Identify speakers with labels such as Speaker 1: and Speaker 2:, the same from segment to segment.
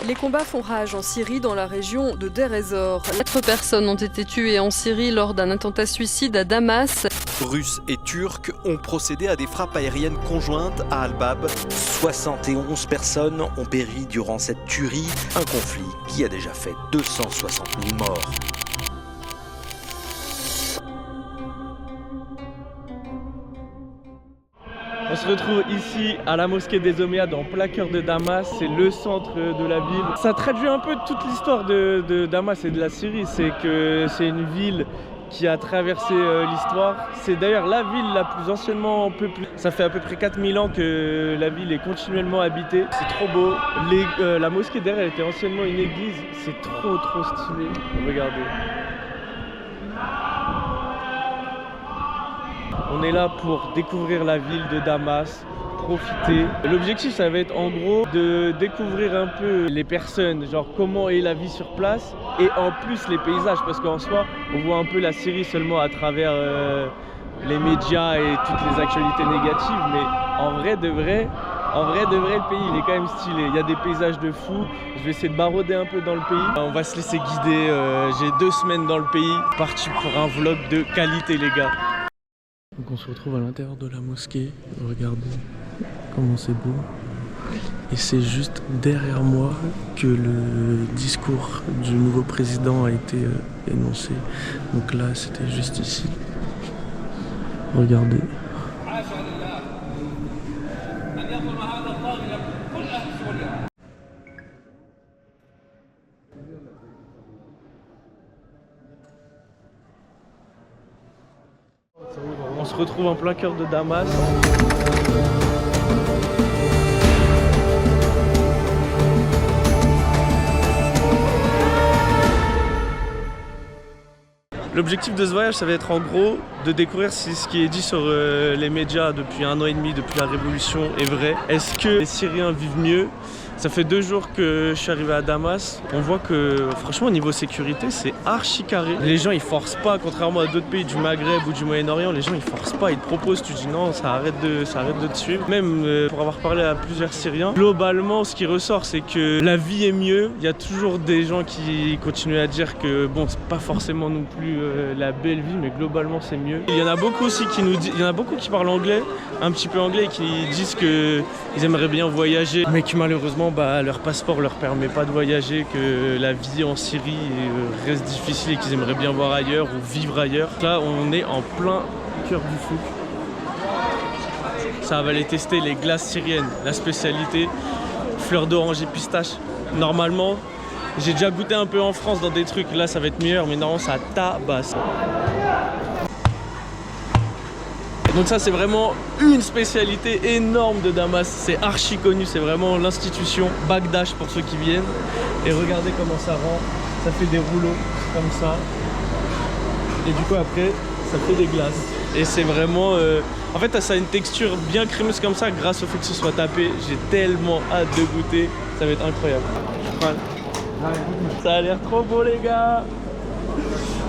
Speaker 1: Les combats font rage en Syrie dans la région de Deir ez-Zor. 4 personnes ont été tuées en Syrie lors d'un attentat suicide à Damas.
Speaker 2: Russes et Turcs ont procédé à des frappes aériennes conjointes à Al-Bab.
Speaker 3: 71 personnes ont péri durant cette tuerie, un conflit qui a déjà fait 260 000 morts.
Speaker 4: On se retrouve ici à la mosquée des Omeyyades en plein cœur de Damas, c'est le centre de la ville. Ça traduit un peu toute l'histoire de Damas et de la Syrie, c'est que c'est une ville qui a traversé l'histoire. C'est d'ailleurs la ville la plus anciennement peuplée. Ça fait à peu près 4000 ans que la ville est continuellement habitée. C'est trop beau. La mosquée derrière était anciennement une église. C'est trop stylé. Regardez. On est là pour découvrir la ville de Damas, profiter. L'objectif, ça va être en gros de découvrir un peu les personnes, genre comment est la vie sur place et en plus les paysages, parce qu'en soi, on voit un peu la Syrie seulement à travers les médias et toutes les actualités négatives, mais en vrai de vrai, le pays il est quand même stylé. Il y a des paysages de fou. Je vais essayer de barouder un peu dans le pays. On va se laisser guider. J'ai 2 semaines dans le pays. Parti pour un vlog de qualité, les gars. Donc on se retrouve à l'intérieur de la mosquée. Regardez comment c'est beau. Et c'est juste derrière moi que le discours du nouveau président a été énoncé. Donc là, c'était juste ici. Regardez. On se retrouve en plein cœur de Damas. L'objectif de ce voyage, ça va être en gros de découvrir si ce qui est dit sur les médias depuis 1 an et demi, depuis la révolution, est vrai. Est-ce que les Syriens vivent mieux? Ça fait 2 jours que je suis arrivé à Damas. On voit que franchement au niveau sécurité c'est archi carré. Les gens ils forcent pas, contrairement à d'autres pays du Maghreb ou du Moyen-Orient, les gens ils forcent pas, ils te proposent, tu dis non, ça arrête de te suivre. Même pour avoir parlé à plusieurs Syriens, globalement ce qui ressort c'est que la vie est mieux. Il y a toujours des gens qui continuent à dire que bon c'est pas forcément non plus la belle vie, mais globalement c'est mieux. Il y en a beaucoup aussi qui nous disent, il y en a beaucoup qui parlent anglais, un petit peu anglais, et qui disent que ils aimeraient bien voyager, mais que malheureusement leur passeport leur permet pas de voyager, que la vie en Syrie reste difficile et qu'ils aimeraient bien voir ailleurs ou vivre ailleurs. Là on est en plein cœur du souk. Ça va aller tester les glaces syriennes, la spécialité fleur d'orange et pistache. Normalement j'ai déjà goûté un peu en France dans des trucs, là ça va être meilleur, mais normalement ça tabasse. Donc ça c'est vraiment une spécialité énorme de Damas, c'est archi connu, c'est vraiment l'institution, Bagdash pour ceux qui viennent. Et regardez comment ça rend, ça fait des rouleaux comme ça. Et du coup après ça fait des glaces. Et c'est vraiment, en fait ça a une texture bien crémeuse comme ça grâce au fait que ce soit tapé. J'ai tellement hâte de goûter, ça va être incroyable. Ça a l'air trop beau les gars.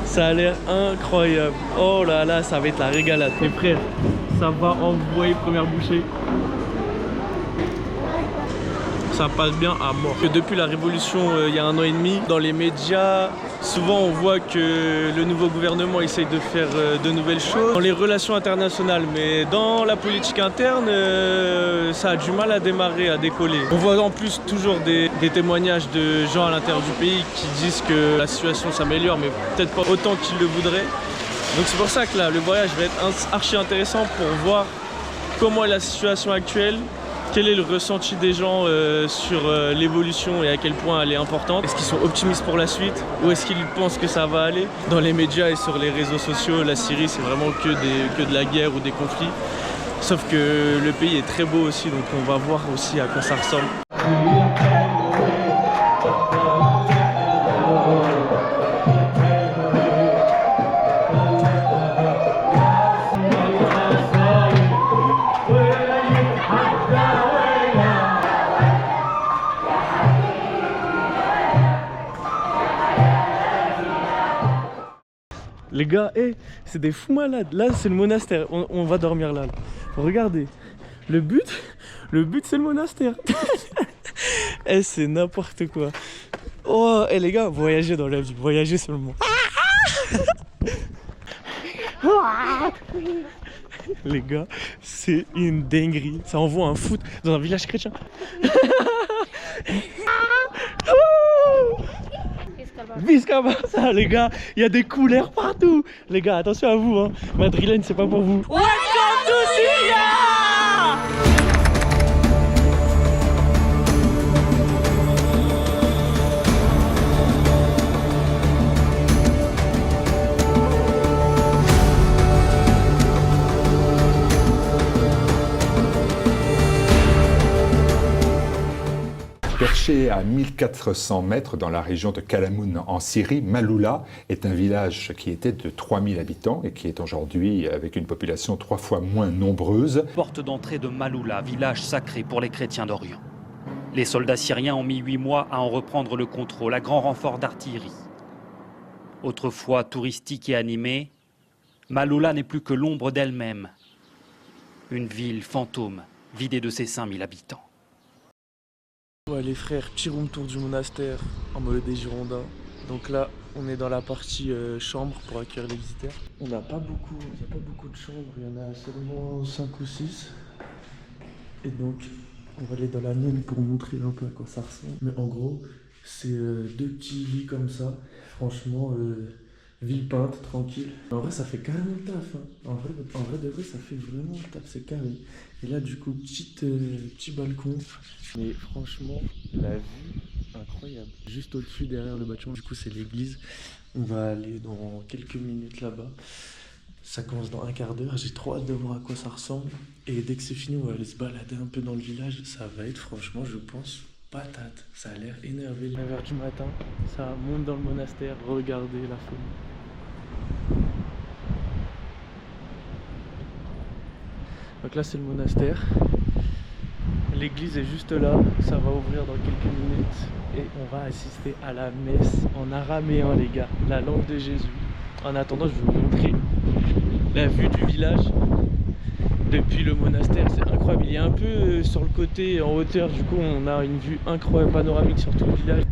Speaker 4: Ça a l'air incroyable. Oh là là, ça va être la régalade. Mes frères, ça va envoyer première bouchée. Ça passe bien à mort. Depuis la révolution, il y a 1 an et demi, dans les médias, souvent on voit que le nouveau gouvernement essaye de faire de nouvelles choses dans les relations internationales, mais dans la politique interne, ça a du mal à démarrer, à décoller. On voit en plus toujours des témoignages de gens à l'intérieur du pays qui disent que la situation s'améliore, mais peut-être pas autant qu'ils le voudraient. Donc c'est pour ça que là, le voyage va être archi intéressant pour voir comment est la situation actuelle. Quel est le ressenti des gens sur l'évolution et à quel point elle est importante? Est-ce qu'ils sont optimistes pour la suite ou est-ce qu'ils pensent que ça va aller? Dans les médias et sur les réseaux sociaux, la Syrie c'est vraiment que de la guerre ou des conflits. Sauf que le pays est très beau aussi, donc on va voir aussi à quoi ça ressemble. Les gars, c'est des fous malades. Là, c'est le monastère. On va dormir là. Regardez. Le but c'est le monastère. Eh, c'est n'importe quoi. Oh, et les gars, voyager dans la vie, voyager seulement. Les gars, c'est une dinguerie. Ça envoie un foot dans un village chrétien. Visca Barça, les gars, il y a des couleurs partout. Les gars, attention à vous, hein. Madrilène, c'est pas pour vous. Welcome to Syria!
Speaker 5: Perché à 1400 mètres dans la région de Kalamoun en Syrie, Maaloula est un village qui était de 3000 habitants et qui est aujourd'hui avec une population 3 fois moins nombreuse.
Speaker 6: Porte d'entrée de Maaloula, village sacré pour les chrétiens d'Orient. Les soldats syriens ont mis 8 mois à en reprendre le contrôle, à grand renfort d'artillerie. Autrefois touristique et animée, Maaloula n'est plus que l'ombre d'elle-même. Une ville fantôme, vidée de ses 5000 habitants.
Speaker 4: Ouais, les frères, petit room tour du monastère en mode des Girondins. Donc là, on est dans la partie chambre pour accueillir les visiteurs. On n'a pas beaucoup, il n'y a pas beaucoup de chambres, il y en a seulement 5 ou 6. Et donc, on va aller dans la mienne pour montrer un peu à quoi ça ressemble. Mais en gros, c'est 2 petits lits comme ça. Franchement, ville peinte, tranquille. En vrai, ça fait carrément le taf. Hein. En vrai de vrai, ça fait vraiment le taf, c'est carré. Et là, du coup, petit balcon. Mais franchement, la vue, incroyable. Juste au-dessus, derrière le bâtiment, du coup, c'est l'église. On va aller dans quelques minutes là-bas. Ça commence dans un quart d'heure. J'ai trop hâte de voir à quoi ça ressemble. Et dès que c'est fini, on va aller se balader un peu dans le village. Ça va être, franchement, je pense, patate. Ça a l'air énervé. 9h du matin, ça monte dans le monastère. Regardez la folie. Donc là, c'est le monastère. L'église est juste là. Ça va ouvrir dans quelques minutes. Et on va assister à la messe en araméen, les gars. La langue de Jésus. En attendant, je vais vous montrer la vue du village depuis le monastère. C'est incroyable. Il est un peu sur le côté en hauteur. Du coup, on a une vue incroyable, panoramique sur tout le village.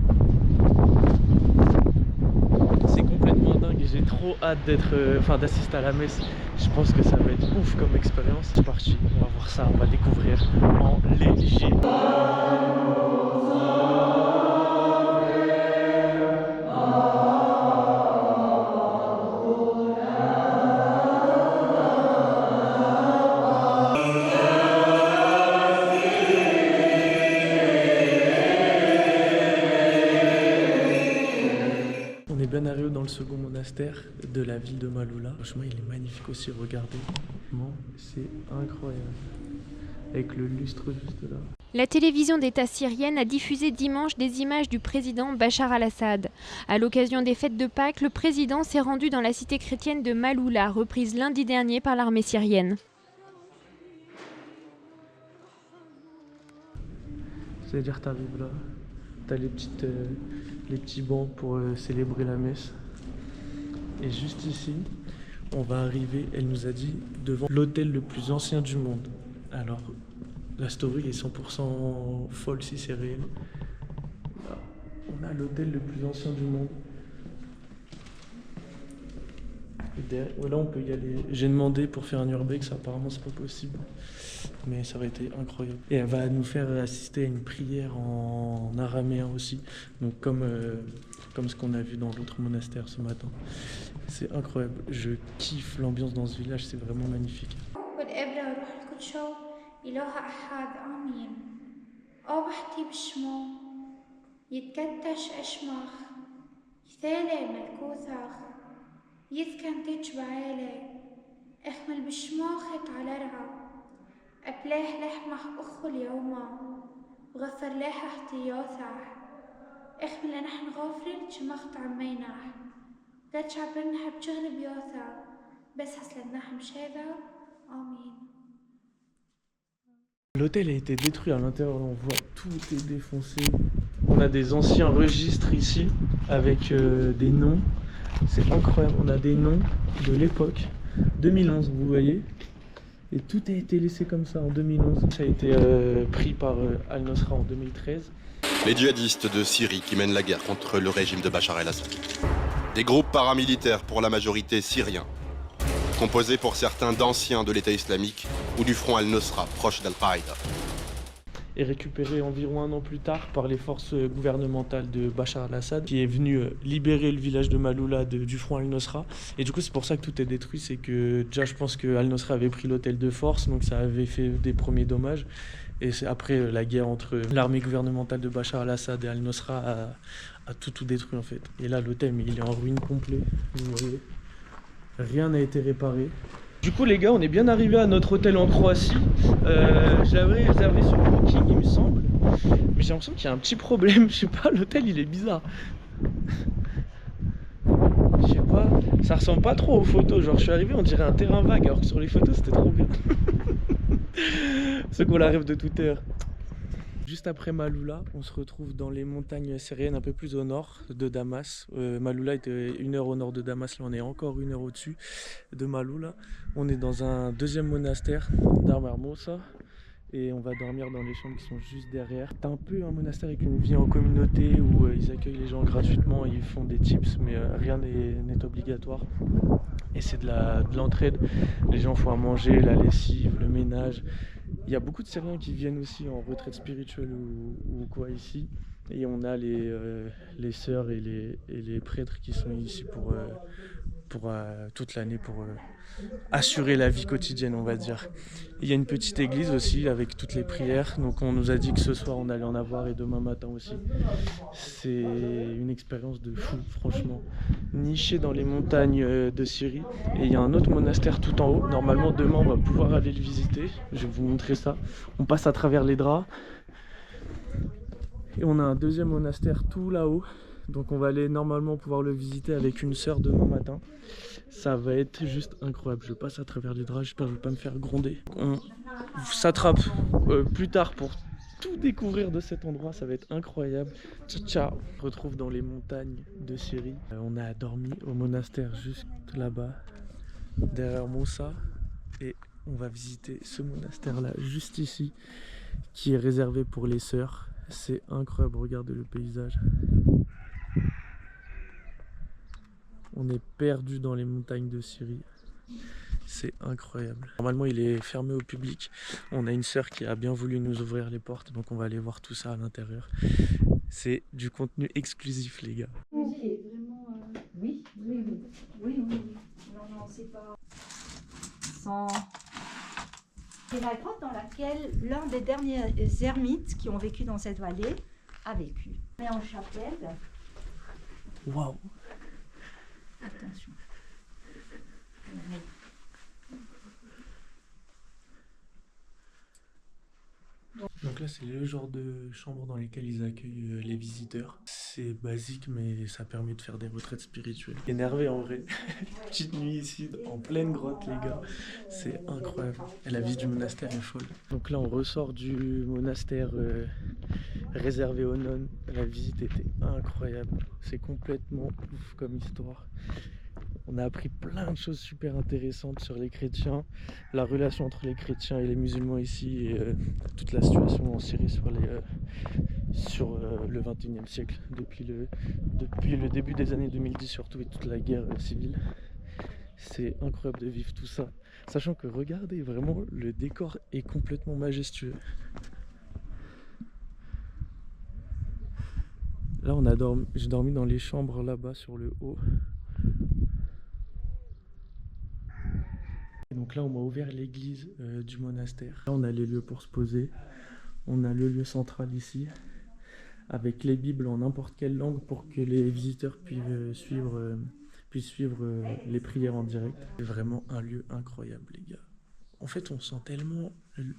Speaker 4: C'est complètement dingue et j'ai trop hâte d'assister à la messe. Je pense que ça va être ouf comme expérience. C'est parti, on va voir ça, on va découvrir en léger. On est bien arrivé dans le second monastère de la ville de Maaloula. Franchement, il est magnifique aussi, regardez. C'est incroyable. Avec le lustre juste là.
Speaker 7: La télévision d'État syrienne a diffusé dimanche des images du président Bachar al-Assad. À l'occasion des fêtes de Pâques, le président s'est rendu dans la cité chrétienne de Maaloula, reprise lundi dernier par l'armée syrienne.
Speaker 4: C'est-à-dire t'arrives là, t'as les petits bancs pour célébrer la messe. Et juste ici, on va arriver, elle nous a dit, devant l'hôtel le plus ancien du monde. Alors, la story est 100% folle si c'est réel. Là, on a l'hôtel le plus ancien du monde. Et là, on peut y aller. J'ai demandé pour faire un urbex, apparemment c'est pas possible. Mais ça aurait été incroyable. Et elle va nous faire assister à une prière en araméen aussi. Donc comme ce qu'on a vu dans l'autre monastère ce matin. C'est incroyable. Je kiffe l'ambiance dans ce village, c'est vraiment magnifique.
Speaker 8: يذكن تجبع عيلة اخمل بشماخك على رعا أبلاح لحمح أخل يوما وغفر لاح احتياثح اخمل نحن غافرين شمخت عمينح قد شعبرنا حب شغل بيوثا بس حسلتنا حمشيذا آمين.
Speaker 4: L'hôtel a été détruit à l'intérieur, on voit tout est défoncé. On a des anciens registres ici avec des noms. C'est incroyable, on a des noms de l'époque 2011, vous voyez. Et tout a été laissé comme ça en 2011. Ça a été pris par Al-Nosra en 2013.
Speaker 9: Les djihadistes de Syrie qui mènent la guerre contre le régime de Bachar el-Assad. Des groupes paramilitaires pour la majorité syriens, composés pour certains d'anciens de l'État islamique ou du front al-Nusra, proche d'Al-Qaïda.
Speaker 4: Et récupéré environ un an plus tard par les forces gouvernementales de Bachar el-Assad, qui est venu libérer le village de Maaloula du front al-Nusra. Et du coup, c'est pour ça que tout est détruit. C'est que déjà, je pense que al-Nusra avait pris l'hôtel de force, donc ça avait fait des premiers dommages. Et c'est après la guerre entre l'armée gouvernementale de Bachar el-Assad et al-Nusra a tout détruit en fait. Et là, l'hôtel, il est en ruine complète. Vous voyez, rien n'a été réparé. Du coup les gars, on est bien arrivé à notre hôtel en Croatie. Je l'avais réservé sur Booking il me semble. Mais j'ai l'impression qu'il y a un petit problème, je sais pas, l'hôtel il est bizarre. Je sais pas, ça ressemble pas trop aux photos. Genre je suis arrivé, on dirait un terrain vague alors que sur les photos c'était trop bien. C'est qu'on la rêve de toute heure. Juste après Maaloula, on se retrouve dans les montagnes syriennes un peu plus au nord de Damas. Maaloula était 1 heure au nord de Damas, là on est encore 1 heure au-dessus de Maaloula. On est dans un deuxième monastère, Dar Moussa, et on va dormir dans les chambres qui sont juste derrière. C'est un peu un monastère avec une vie en communauté où ils accueillent les gens gratuitement, ils font des tips, mais rien n'est obligatoire. Et c'est de l'entraide, les gens font à manger, la lessive, le ménage. Il y a beaucoup de Syriens qui viennent aussi en retraite spirituelle ou quoi ici. Et on a les sœurs et les prêtres qui sont ici pour toute l'année pour assurer la vie quotidienne, on va dire. Il y a une petite église aussi avec toutes les prières. Donc on nous a dit que ce soir on allait en avoir et demain matin aussi. C'est une expérience de fou, franchement. Niché dans les montagnes de Syrie. Et il y a un autre monastère tout en haut. Normalement demain on va pouvoir aller le visiter. Je vais vous montrer ça. On passe à travers les draps. Et on a un deuxième monastère tout là-haut. Donc on va aller normalement pouvoir le visiter avec une sœur demain matin. Ça va être juste incroyable. Je passe à travers les draps, j'espère que je ne vais pas me faire gronder. On s'attrape plus tard pour tout découvrir de cet endroit, ça va être incroyable. Ciao, ciao. On se retrouve dans les montagnes de Syrie. On a dormi au monastère juste là-bas, derrière Moussa. Et on va visiter ce monastère-là, juste ici, qui est réservé pour les sœurs. C'est incroyable, regardez le paysage. On est perdu dans les montagnes de Syrie. C'est incroyable. Normalement, il est fermé au public. On a une sœur qui a bien voulu nous ouvrir les portes, donc on va aller voir tout ça à l'intérieur. C'est du contenu exclusif, les gars.
Speaker 10: Oui. Non, c'est pas... C'est la grotte dans laquelle l'un des derniers ermites qui ont vécu dans cette vallée a vécu. Mais en chapelle.
Speaker 4: Waouh!
Speaker 10: Attention.
Speaker 4: Donc là c'est le genre de chambre dans lesquelles ils accueillent les visiteurs. C'est basique mais ça permet de faire des retraites spirituelles. Énervé en vrai. Petite nuit ici en pleine grotte les gars. C'est incroyable. Et la vie du monastère est folle. Donc là on ressort du monastère réservé aux nonnes. La visite était incroyable. C'est complètement ouf comme histoire. On a appris plein de choses super intéressantes sur les chrétiens, la relation entre les chrétiens et les musulmans ici et toute la situation en Syrie sur le 21e siècle, depuis le début des années 2010 surtout et toute la guerre civile. C'est incroyable de vivre tout ça, sachant que regardez, vraiment le décor est complètement majestueux. Là j'ai dormi dans les chambres là-bas sur le haut. Donc là on m'a ouvert l'église du monastère. Là on a les lieux pour se poser. On a le lieu central ici avec les bibles en n'importe quelle langue pour que les visiteurs puissent suivre les prières en direct. C'est vraiment un lieu incroyable les gars. En fait on sent tellement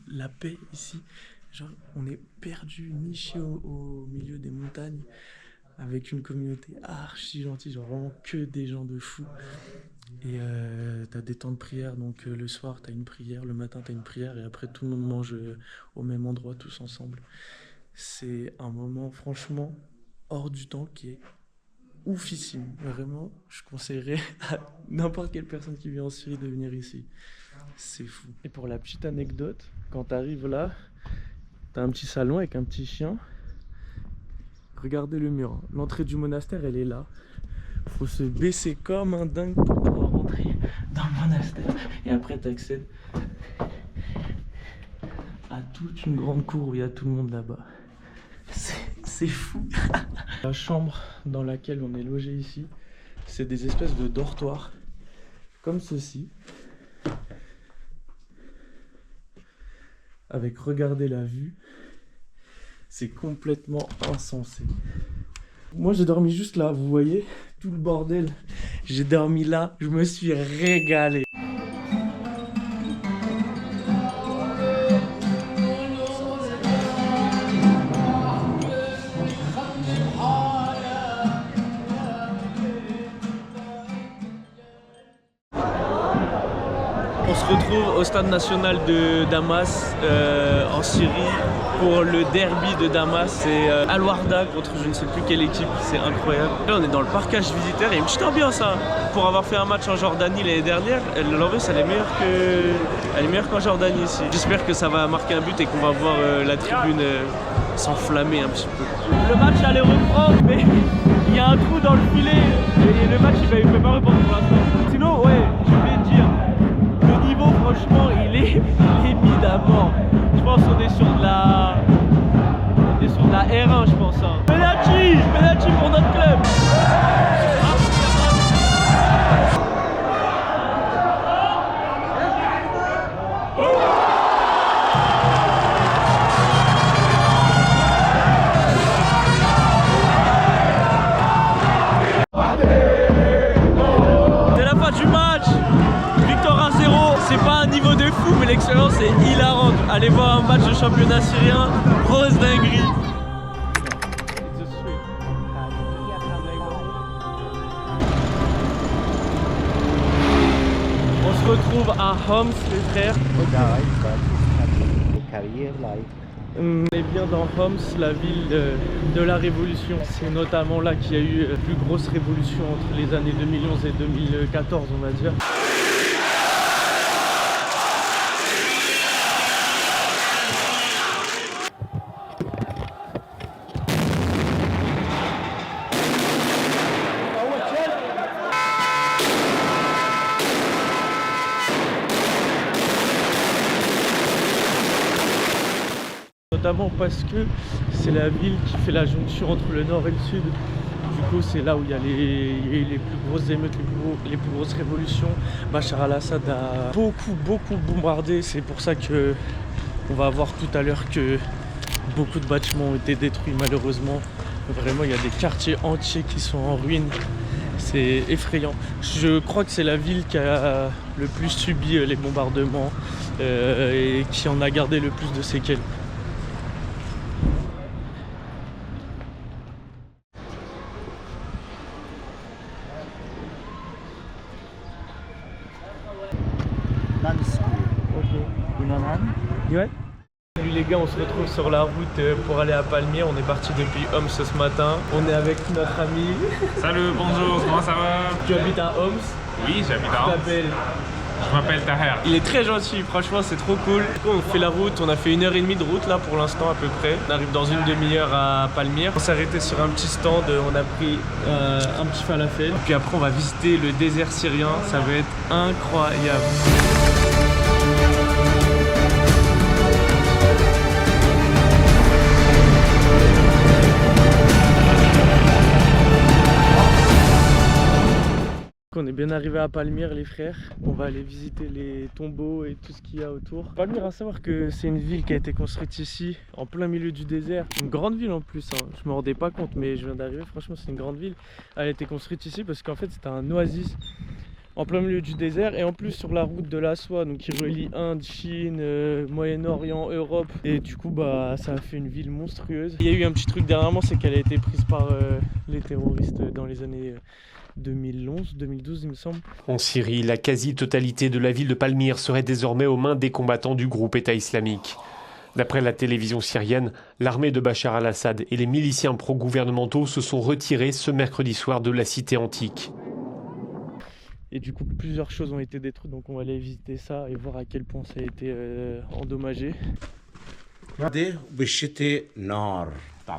Speaker 4: la paix ici. Genre on est perdu, niché au milieu des montagnes avec une communauté archi gentille, genre vraiment que des gens de fous. Et t'as des temps de prière, donc le soir t'as une prière, le matin t'as une prière et après tout le monde mange au même endroit tous ensemble. C'est un moment franchement hors du temps qui est oufissime. Vraiment, je conseillerais à n'importe quelle personne qui vient en Syrie de venir ici. C'est fou. Et pour la petite anecdote, quand t'arrives là, t'as un petit salon avec un petit chien. Regardez le mur. L'entrée du monastère, elle est là. Faut se baisser comme un dingue pour pouvoir rentrer dans le monastère. Et après, tu accèdes à toute une grande cour où il y a tout le monde là-bas. C'est fou. La chambre dans laquelle on est logé ici, c'est des espèces de dortoirs comme ceci. Avec, regardez la vue. C'est complètement insensé. Moi j'ai dormi juste là, vous voyez, tout le bordel. J'ai dormi là, je me suis régalé. On se retrouve au stade national de Damas en Syrie pour le derby de Damas. C'est Al-Warda contre je ne sais plus quelle équipe, c'est incroyable. Là on est dans le parcage visiteur, il y a une petite ambiance hein. Pour avoir fait un match en Jordanie l'année dernière, l'ambiance elle est meilleure qu'en Jordanie ici. J'espère que ça va marquer un but et qu'on va voir la tribune s'enflammer un petit peu. Le match allait reprendre mais il y a un trou dans le filet et le match il peut pas reprendre pour l'instant. Sinon ouais, je voulais te dire, le niveau franchement il est mis d'abord. Je pense qu'on est sur de la R1 je pense hein. Penalty pour notre club. Mais l'expérience est hilarante. Allez voir un match de championnat syrien, grosse dinguerie. On se retrouve à Homs les frères. On est bien dans Homs, la ville de la Révolution. C'est notamment là qu'il y a eu la plus grosse révolution entre les années 2011 et 2014 on va dire. Notamment parce que c'est la ville qui fait la jonction entre le nord et le sud. Du coup c'est là où il y a les plus grosses émeutes, les plus grosses révolutions. Bachar al-Assad a beaucoup bombardé. C'est pour ça que on va voir tout à l'heure que beaucoup de bâtiments ont été détruits malheureusement. Vraiment il y a des quartiers entiers qui sont en ruine. C'est effrayant. Je crois que c'est la ville qui a le plus subi les bombardements et qui en a gardé le plus de séquelles. Ouais. Salut les gars, on se retrouve sur la route pour aller à Palmyre. On est parti depuis Homs ce matin. On est avec notre ami.
Speaker 11: Salut, bonjour, comment ça va?
Speaker 4: Tu habites à Homs?
Speaker 11: Oui, j'habite à Homs. Je m'appelle Taher.
Speaker 4: Il est très gentil, franchement c'est trop cool. Du coup, on fait la route, on a fait 1h30 de route là pour l'instant à peu près. On arrive dans une demi-heure à Palmyre. On s'est arrêté sur un petit stand, on a pris un petit falafel. Puis après on va visiter le désert syrien, ça va être incroyable. On est bien arrivé à Palmyre les frères, on va aller visiter les tombeaux et tout ce qu'il y a autour. Palmyre, à savoir que c'est une ville qui a été construite ici, en plein milieu du désert. Une grande ville en plus, hein. Je me rendais pas compte mais je viens d'arriver, franchement c'est une grande ville. Elle a été construite ici parce qu'en fait c'était un oasis en plein milieu du désert et en plus sur la route de la soie, donc qui relie Inde, Chine, Moyen-Orient, Europe. Et du coup bah ça a fait une ville monstrueuse. Il y a eu un petit truc dernièrement, c'est qu'elle a été prise par les terroristes dans les années 2011-2012 il me semble.
Speaker 12: En Syrie, la quasi-totalité de la ville de Palmyre serait désormais aux mains des combattants du groupe État islamique. D'après la télévision syrienne, l'armée de Bachar al-Assad et les miliciens pro-gouvernementaux se sont retirés ce mercredi soir de la cité antique.
Speaker 4: Et du coup plusieurs choses ont été détruites, donc on va aller visiter ça et voir à quel point ça a été endommagé.
Speaker 13: بالشتاء نار.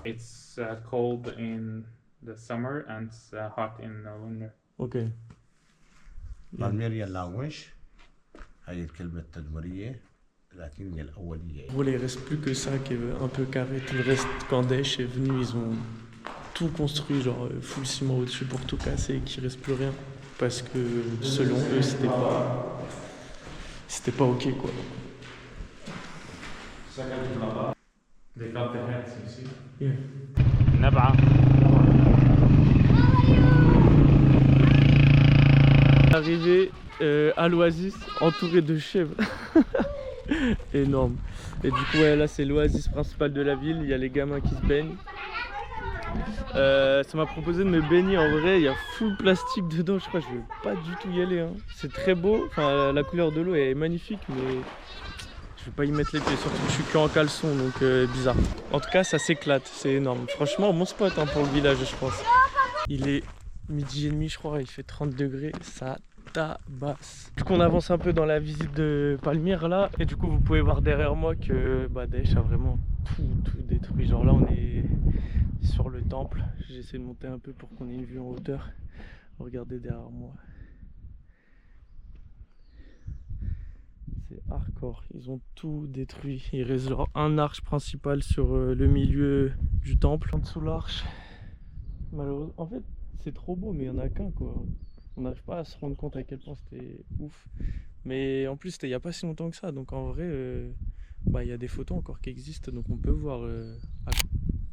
Speaker 13: It's
Speaker 11: It's cold in the summer and it's hot in winter.
Speaker 4: Ok.
Speaker 13: بالمير يلاوش هاي الكلمة التدمرية لكن هي الأولية.
Speaker 4: Voilà, il reste plus que ça qui est un peu carré. Tout le reste, quand Daesh est venu, ils ont tout construit, genre full ciment au-dessus pour tout casser et qu'il reste plus rien. Parce que selon eux, c'était pas ok quoi.
Speaker 11: They got the heads, you see?
Speaker 4: Yeah.
Speaker 11: Nab'a.
Speaker 4: Arrivé à l'oasis entouré de chèvres. Énorme. Et du coup ouais, là c'est l'oasis principale de la ville, il y a les gamins qui se baignent. Ça m'a proposé de me baigner, en vrai il y a full plastique dedans, je crois que je vais pas du tout y aller hein. C'est très beau, enfin la couleur de l'eau est magnifique mais je vais pas y mettre les pieds, surtout que je suis qu'en caleçon donc bizarre. En tout cas ça s'éclate, c'est énorme. Franchement mon spot hein, pour le village je pense. Il est 12h30 je crois, il fait 30 degrés, ça tabasse. Du coup on avance un peu dans la visite de Palmyre là et du coup vous pouvez voir derrière moi que Daesh a vraiment tout détruit. Genre là on est sur le temple, j'essaie de monter un peu pour qu'on ait une vue en hauteur. Regardez derrière moi. C'est hardcore, ils ont tout détruit. Il reste genre un arche principale sur le milieu du temple. En dessous l'arche, malheureusement, en fait c'est trop beau mais il n'y en a qu'un quoi. On n'arrive pas à se rendre compte à quel point c'était ouf. Mais en plus c'était il n'y a pas si longtemps que ça. Donc en vrai, il y a des photos encore qui existent. Donc on peut voir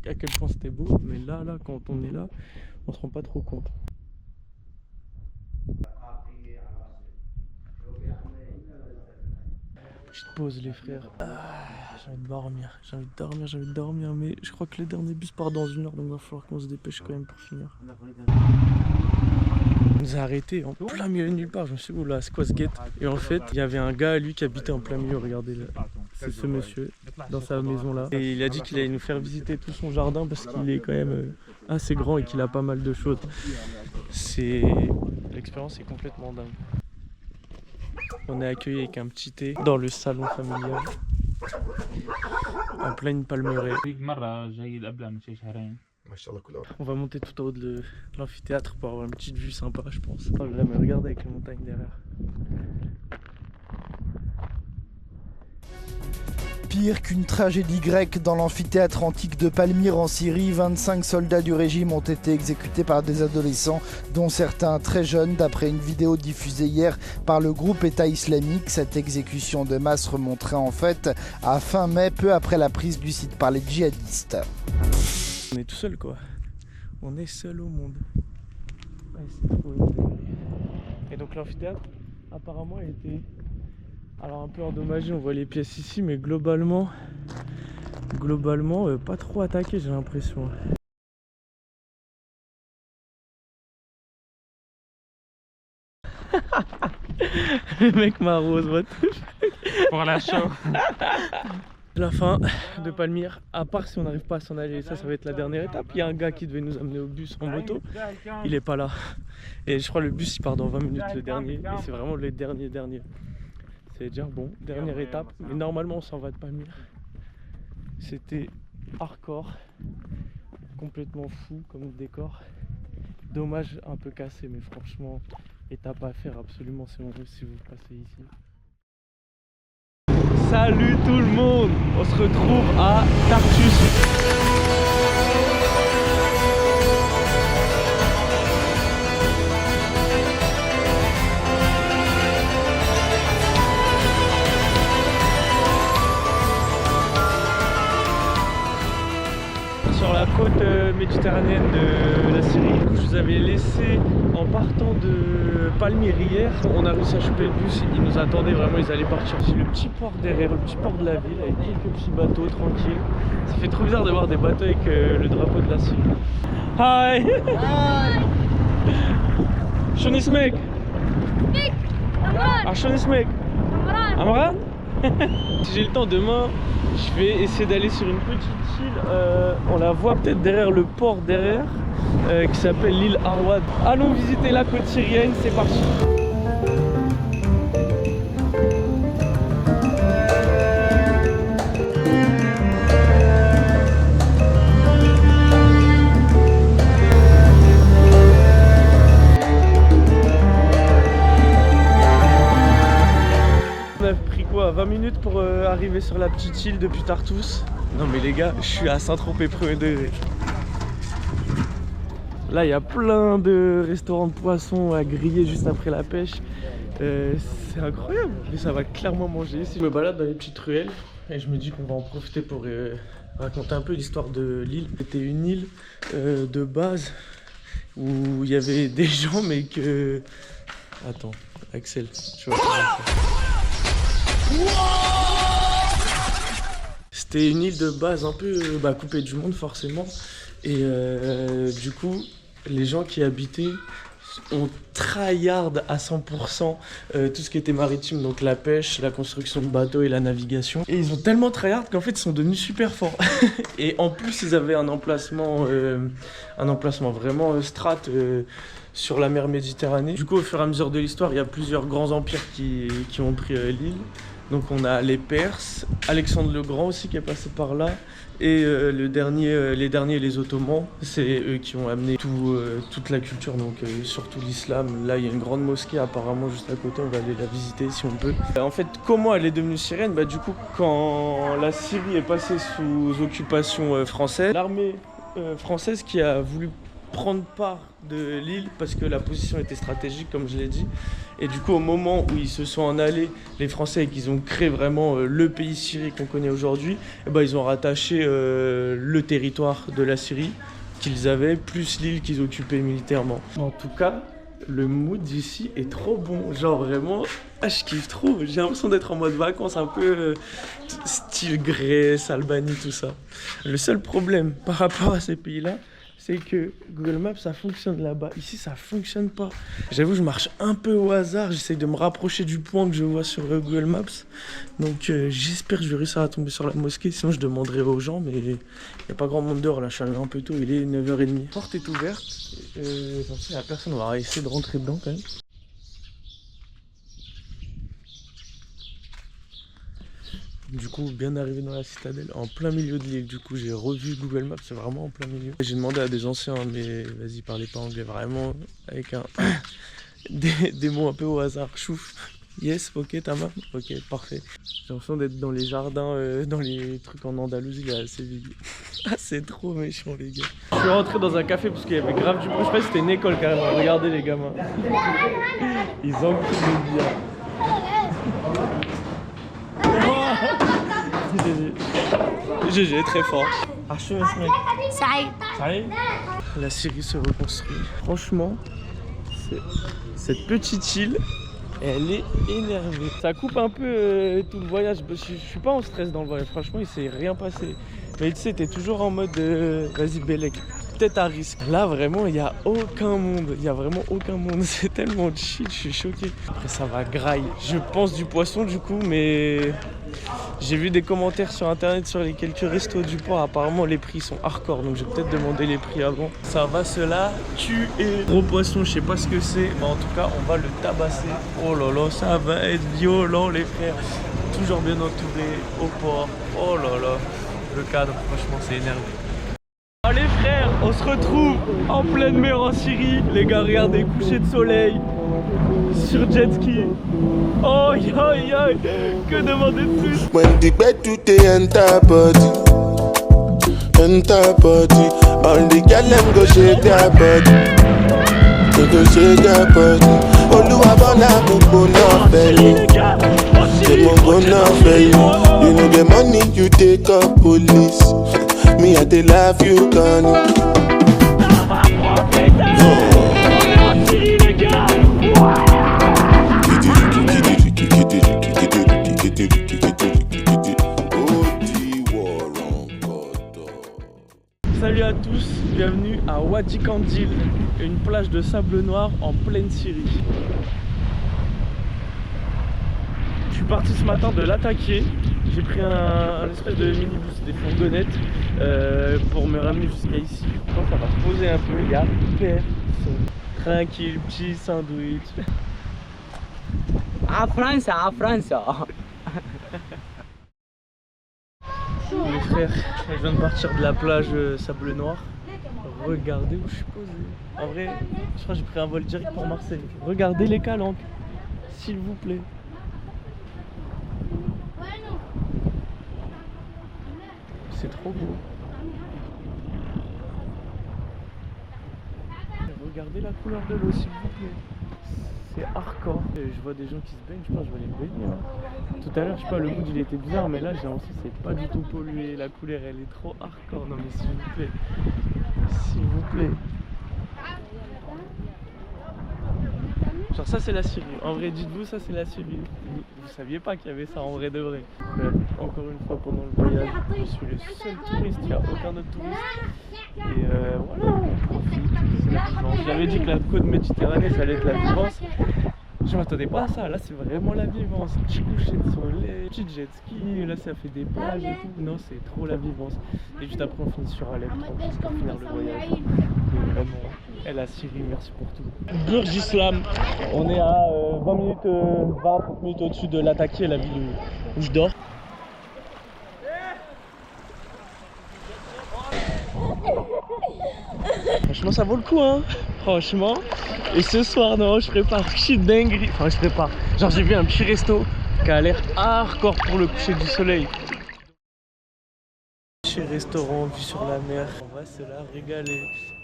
Speaker 4: à quel point c'était beau. Mais là, quand on est là, on se rend pas trop compte. Petite pause les frères. J'ai envie de dormir. Mais je crois que le dernier bus part dans 1 heure. Donc il va falloir qu'on se dépêche quand même pour finir. On nous a arrêtés en plein milieu de nulle part. Je me suis dit, oula, c'est quoi ce guette? Et en fait, il y avait un gars, lui, qui habitait en plein milieu. Regardez, c'est ce monsieur, dans sa maison là. Et il a dit qu'il allait nous faire visiter tout son jardin parce qu'il est quand même assez grand et qu'il a pas mal de choses. L'expérience est complètement dingue. On est accueillis avec un petit thé dans le salon familial. En pleine palmeraie. On va monter tout en haut de l'amphithéâtre pour avoir une petite vue sympa je pense. Oh là, mais regardez avec les montagnes derrière.
Speaker 14: Pire qu'une tragédie grecque dans l'amphithéâtre antique de Palmyre en Syrie, 25 soldats du régime ont été exécutés par des adolescents, dont certains très jeunes, d'après une vidéo diffusée hier par le groupe État islamique. Cette exécution de masse remonterait en fait à fin mai, peu après la prise du site par les djihadistes.
Speaker 4: On est tout seul quoi, on est seul au monde. Ouais, c'est trop. Et donc l'amphithéâtre apparemment a été un peu endommagé, on voit les pièces ici mais globalement pas trop attaqué j'ai l'impression. Le mec m'arrose, what the fuck.
Speaker 11: Pour la show.
Speaker 4: La fin de Palmyre, à part si on n'arrive pas à s'en aller, ça va être la dernière étape. Il y a un gars qui devait nous amener au bus en moto, il est pas là. Et je crois le bus il part dans 20 minutes le dernier, et c'est vraiment le dernier. C'est dire bon, dernière étape, mais normalement on s'en va de Palmyre. C'était hardcore, complètement fou comme décor. Dommage un peu cassé, mais franchement, étape à faire absolument si vous passez ici. Salut tout le monde, on se retrouve à Tartus. Sur la côte méditerranéenne de la Syrie. Je vous avais laissé en partant de Palmyre hier. On a réussi à choper le bus, ils nous attendaient vraiment, ils allaient partir. J'ai le petit port derrière, le petit port de la ville avec quelques petits bateaux tranquilles. Ça fait trop bizarre de voir des bateaux avec le drapeau de la Syrie. Hi! Hi! شلون اسمك؟ شلون اسمك؟ Amran? Si j'ai le temps demain, je vais essayer d'aller sur une petite île, on la voit peut-être derrière le port derrière, qui s'appelle l'île Arwad. Allons visiter la côte syrienne, c'est parti. arrivé sur la petite île depuis Tartous. Non mais les gars, je suis à Saint-Tropez premier degré. Là il y a plein de restaurants de poissons à griller juste après la pêche. C'est incroyable, mais ça va clairement manger ici. Je me balade dans les petites ruelles et je me dis qu'on va en profiter pour raconter un peu l'histoire de l'île. C'était une île de base où il y avait des gens mais que... Attends, Axel, tu vois. C'était une île de base un peu coupée du monde forcément. Et du coup, les gens qui habitaient ont tryhard à 100% tout ce qui était maritime, donc la pêche, la construction de bateaux et la navigation. Et ils ont tellement tryhard qu'en fait ils sont devenus super forts. Et en plus ils avaient un emplacement vraiment strat sur la mer Méditerranée. Du coup au fur et à mesure de l'histoire, il y a plusieurs grands empires qui ont pris l'île. Donc on a les Perses, Alexandre le Grand aussi qui est passé par là. Et les derniers, les Ottomans, c'est eux qui ont amené toute la culture, donc surtout l'islam. Là, il y a une grande mosquée apparemment juste à côté, on va aller la visiter si on peut. En fait, comment elle est devenue syrienne? Du coup, quand la Syrie est passée sous occupation française, l'armée française qui a voulu prendre part de l'île parce que la position était stratégique comme je l'ai dit, et du coup au moment où ils se sont en allés les Français et qu'ils ont créé vraiment le pays Syrie qu'on connaît aujourd'hui, ils ont rattaché le territoire de la Syrie qu'ils avaient plus l'île qu'ils occupaient militairement. En tout cas le mood ici est trop bon, genre vraiment je kiffe trop, j'ai l'impression d'être en mode vacances un peu style Grèce, Albanie, tout ça. Le seul problème par rapport à ces pays là, c'est que Google Maps ça fonctionne là-bas, ici ça fonctionne pas. J'avoue, je marche un peu au hasard, j'essaie de me rapprocher du point que je vois sur Google Maps. Donc j'espère que je vais réussir à tomber sur la mosquée, sinon je demanderai aux gens, mais il n'y a pas grand monde dehors là, je suis arrivé un peu tôt, il est 9h30. La porte est ouverte, comme ça il n'y a personne, on va essayer de rentrer dedans quand même. Du coup, bien arrivé dans la citadelle, en plein milieu de l'île. Du coup, j'ai revu Google Maps, c'est vraiment en plein milieu. J'ai demandé à des anciens, mais vas-y, parlez pas anglais, vraiment, avec des mots un peu au hasard. Chouf, yes, ok, tamam, ok, parfait. J'ai l'impression d'être dans les jardins, dans les trucs en Andalousie, là, c'est trop méchant, les gars. Je suis rentré dans un café parce qu'il y avait grave du bruit, je sais pas si c'était une école carrément. Regardez les gamins, ils enculent le bien. GG, très fort. La Syrie se reconstruit. Franchement, cette petite île, elle est énervée. Ça coupe un peu tout le voyage. Je suis pas en stress dans le voyage. Franchement, il s'est rien passé. Mais tu sais, t'es toujours en mode vas-y, Bélec. Peut-être à risque. Là, vraiment, il n'y a aucun monde. Il n'y a vraiment aucun monde. C'est tellement chill, je suis choqué. Après, ça va graille. Je pense du poisson, du coup, mais j'ai vu des commentaires sur internet sur les quelques restos du port. Apparemment, les prix sont hardcore. Donc, je vais peut-être demander les prix avant. Ça va cela tuer. Gros poisson, je sais pas ce que c'est. Mais en tout cas, on va le tabasser. Oh là là, ça va être violent, les frères. Toujours bien entouré au port. Oh là là. Le cadre, franchement, c'est énervé. Oh les frères, on se retrouve en pleine mer en Syrie. Les gars, regardez, coucher de soleil sur jet ski. Oh yo yo, que demander de plus?
Speaker 15: When the bed to enter body, all the girls them go shake their body, they go shake their body. Oluwa bona gbogbo na fẹ́ gbogbo na fẹ́ you know the money you take up police. Me, I dey love you, Connie.
Speaker 4: Salut à tous, bienvenue à Wadi Kandil, une plage de sable noir en pleine Syrie. Je suis parti ce matin de l'attaquer. J'ai pris un espèce de minibus, des fourgonnettes pour me ramener jusqu'à ici. Je pense que ça va se poser un peu, il y a personne. Tranquille, petit sandwich.
Speaker 16: À France.
Speaker 4: Les frères, je viens de partir de la plage Sable Noir. Regardez où je suis posé. En vrai, je crois que j'ai pris un vol direct pour Marseille. Regardez les calanques, s'il vous plaît. c'est trop beau. Regardez la couleur de l'eau, s'il vous plaît. C'est hardcore. Je vois des gens qui se baignent, je pense que je vais aller me baigner. Hein. Tout à l'heure, je sais pas, le mood il était bizarre, mais là j'ai l'impression que c'est pas du tout pollué. La couleur elle est trop hardcore. Non mais s'il vous plaît. S'il vous plaît. Genre ça c'est la Syrie. En vrai, dites-vous, ça c'est la Syrie. Vous saviez pas qu'il y avait ça en vrai de vrai. Encore une fois pendant le voyage, je suis le seul touriste, il n'y a aucun autre touriste. Et voilà, on profite, c'est la vivance. J'avais dit que la côte méditerranée ça allait être la vivance. Je m'attendais pas à ça, là c'est vraiment la vivance. Petit coucher de soleil, petit jet ski, là ça fait des plages et tout. Non, c'est trop la vivance. Et juste après on finit sur Alep, tranquille, pour finir le voyage. Et vraiment, la Syrie, merci pour tout. Burj Islam, on est à 20-30 minutes au-dessus de Latakia, la ville où je dors. Franchement ça vaut le coup hein, franchement. Et ce soir non, je prépare petit dinguerie. Enfin je prépare, genre j'ai vu un petit resto qui a l'air hardcore pour le coucher du soleil. Petit restaurant, vue sur la mer. On va se la régaler.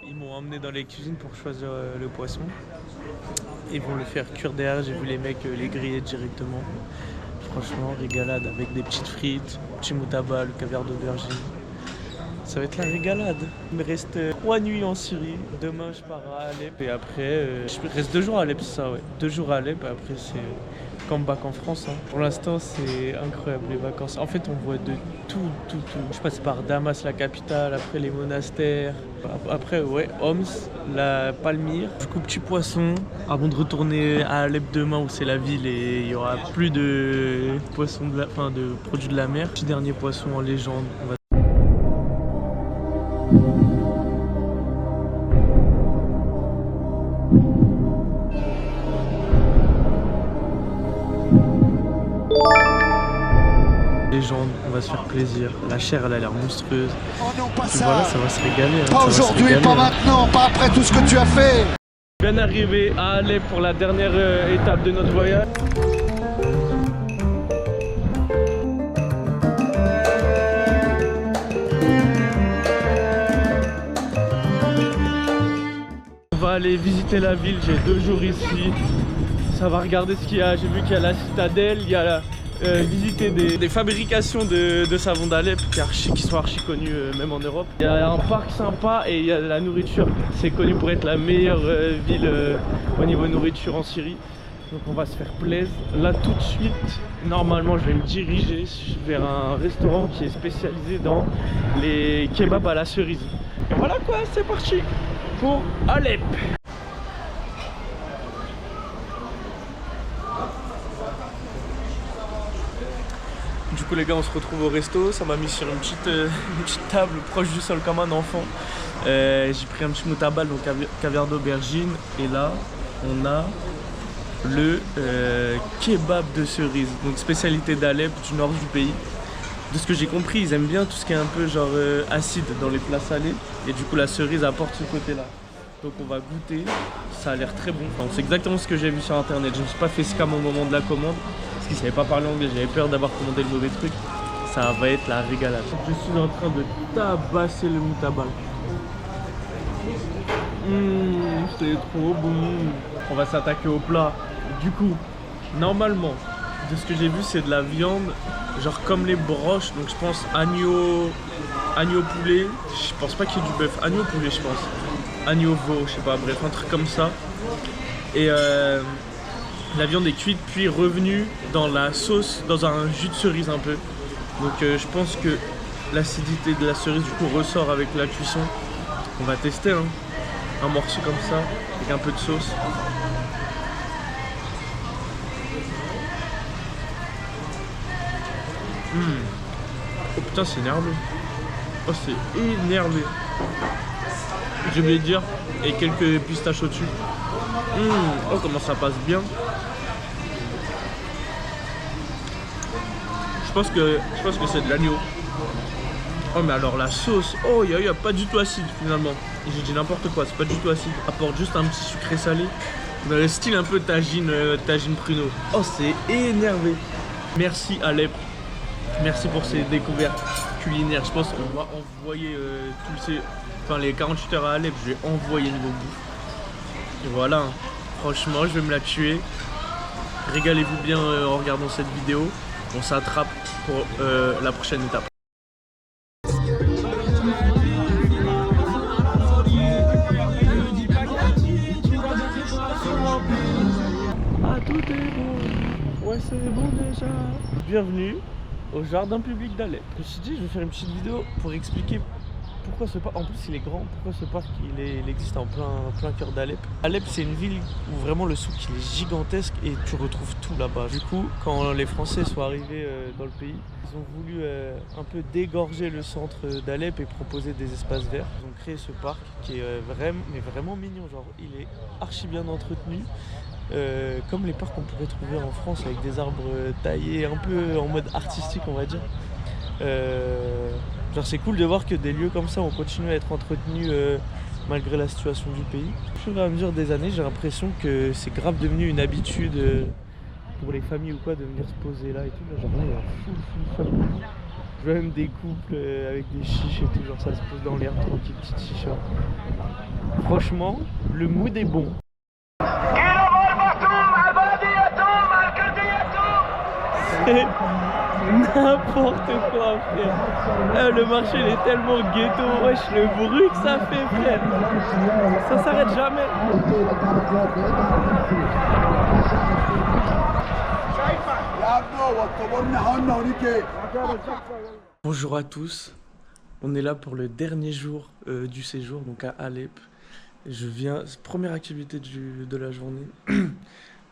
Speaker 4: Ils m'ont emmené dans les cuisines pour choisir le poisson. Ils vont le faire cuire derrière, j'ai vu les mecs les griller directement. Franchement régalade avec des petites frites, petit moutaba, le caviar d'aubergine. Ça va être la régalade. Il me reste 3 nuits en Syrie. Demain, je pars à Alep. Et après, je reste 2 jours à Alep, c'est ça, ouais. 2 jours à Alep. Et après, c'est comeback en France. Hein. Pour l'instant, c'est incroyable, les vacances. En fait, on voit de tout. Je passe par Damas, la capitale. Après, les monastères. Après, ouais, Homs, la Palmyre. Je coupe petit poisson avant de retourner à Alep demain, où c'est la ville. Et il y aura plus de poissons, de produits de la mer. Petit dernier poisson en légende. On va légende, on va se faire plaisir. La chair elle a l'air monstrueuse.
Speaker 14: Oh non, pas
Speaker 4: et
Speaker 14: ça.
Speaker 4: voilà, ça va se régaler. Hein.
Speaker 14: Pas aujourd'hui, pas maintenant, pas après tout ce que tu as fait.
Speaker 4: Bien arrivé à Alep pour la dernière étape de notre voyage. On va aller visiter la ville, j'ai 2 jours ici. Ça va regarder ce qu'il y a. J'ai vu qu'il y a la citadelle, il y a visiter des fabrications de savon d'Alep qui sont archi connues même en Europe. Il y a un parc sympa et il y a la nourriture. C'est connu pour être la meilleure ville au niveau nourriture en Syrie. Donc on va se faire plaisir. Là tout de suite, normalement je vais me diriger vers un restaurant qui est spécialisé dans les kebabs à la cerise. Et voilà quoi, c'est parti pour Alep. Du coup les gars, on se retrouve au resto. Ça m'a mis sur une petite table proche du sol comme un enfant. J'ai pris un petit moutabal, donc caviar d'aubergine. Et là on a le kebab de cerise, donc spécialité d'Alep, du nord du pays. De ce que j'ai compris, ils aiment bien tout ce qui est un peu genre acide dans les plats salés. Et du coup la cerise apporte ce côté là. Donc on va goûter, ça a l'air très bon. Enfin, c'est exactement ce que j'ai vu sur internet. Je ne me suis pas fait scam au moment de la commande parce qu'ils ne savaient pas parler anglais, j'avais peur d'avoir commandé le mauvais truc. Ça va être la régalade. Je suis en train de tabasser le moutabal. C'est trop bon. On va s'attaquer au plat. Du coup, normalement, de ce que j'ai vu, c'est de la viande, genre comme les broches. Donc je pense agneau poulet. Je pense pas qu'il y ait du bœuf. Agneau poulet, je pense. Agneau veau, je sais pas. Bref, un truc comme ça. Et la viande est cuite puis revenue dans la sauce, dans un jus de cerise un peu. Donc je pense que l'acidité de la cerise du coup ressort avec la cuisson. On va tester hein. Un morceau comme ça, avec un peu de sauce. Oh putain, c'est énervé. Oh, c'est énervé. J'ai oublié de dire, et quelques pistaches au-dessus. Oh, comment ça passe bien. Je pense que c'est de l'agneau. Oh mais alors la sauce, oh il y a pas du tout acide finalement. J'ai dit n'importe quoi, c'est pas du tout acide. Apporte juste un petit sucré salé. Dans le style un peu tagine pruneau. Oh c'est énervé. Merci Alep. Merci pour ces découvertes. culinaire. Je pense qu'on va envoyer les 48 heures à Alep, je vais envoyer niveau bouffe. Et voilà, hein. Franchement, je vais me la tuer. Régalez-vous bien en regardant cette vidéo. On s'attrape pour la prochaine étape. Ah, tout est bon. Ouais, c'est bon déjà. Bienvenue au jardin public d'Alep. Je me suis dit, je vais faire une petite vidéo pour expliquer pourquoi ce parc, en plus il est grand, pourquoi ce parc il existe en plein cœur d'Alep. Alep, c'est une ville où vraiment le souk il est gigantesque et tu retrouves tout là-bas. Du coup, quand les Français sont arrivés dans le pays, ils ont voulu un peu dégorger le centre d'Alep et proposer des espaces verts. Ils ont créé ce parc qui est vraiment mignon, genre il est archi bien entretenu. Comme les parcs qu'on pourrait trouver en France avec des arbres taillés un peu en mode artistique, on va dire. Genre c'est cool de voir que des lieux comme ça ont continué à être entretenus malgré la situation du pays. Au fur et à mesure des années, j'ai l'impression que c'est grave devenu une habitude pour les familles ou quoi de venir se poser là et tout. Là, genre là, il y a full famille. Je vois même des couples avec des chiches et tout, genre ça se pose dans l'air, tranquille, petite chicha. Franchement, le mood est bon. C'est n'importe quoi, frère. Le marché il est tellement ghetto, wesh, le bruit que ça fait, frère. Ça s'arrête jamais. Bonjour à tous. On est là pour le dernier jour du séjour, donc à Alep. Première activité de la journée.